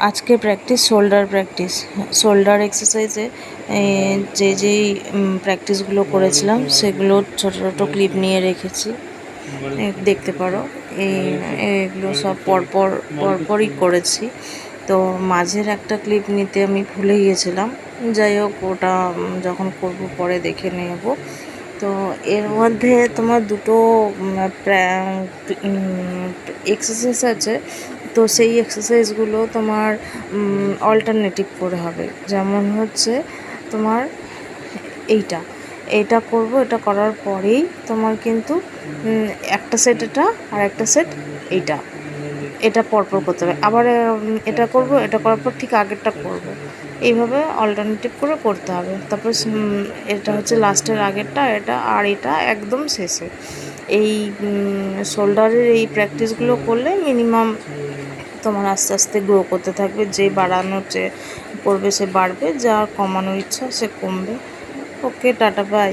আজকে practice shoulder এক্সারসাইজে যেই প্র্যাকটিসগুলো করেছিলাম সেগুলো ছোটো ছোটো ক্লিপ নিয়ে রেখেছি, দেখতে পারো। এগুলো সব পরপরই করেছি। তো মাঝের একটা ক্লিপ নিতে আমি ভুলে গিয়েছিলাম, যাই হোক ওটা যখন করবো পরে দেখে নেব। তো এর মধ্যে তোমার দুটো এক্সারসাইজ আছে, তো সেই এক্সারসাইজগুলো তোমার অল্টারনেটিভ করে হবে। যেমন হচ্ছে তোমার এইটা করব, এটা করার পরেই তোমার কিন্তু একটা সেট এটা আর একটা সেট এটা পরপর করতে হবে। আবার এটা করব, এটা করার পর ঠিক আগেরটা করব, এইভাবে অল্টারনেটিভ করে করতে হবে। তারপর এটা হচ্ছে লাস্টের আগেরটা, এটা একদম শেষে। এই শোল্ডারের এই প্র্যাকটিসগুলো করলে মিনিমাম তোমার আস্তে আস্তে গ্রো করতে থাকবে। যে বাড়ানোর যে করবে সে বাড়বে, যার কমানোর ইচ্ছা সে কমবে। ওকে, টাটা, বাই।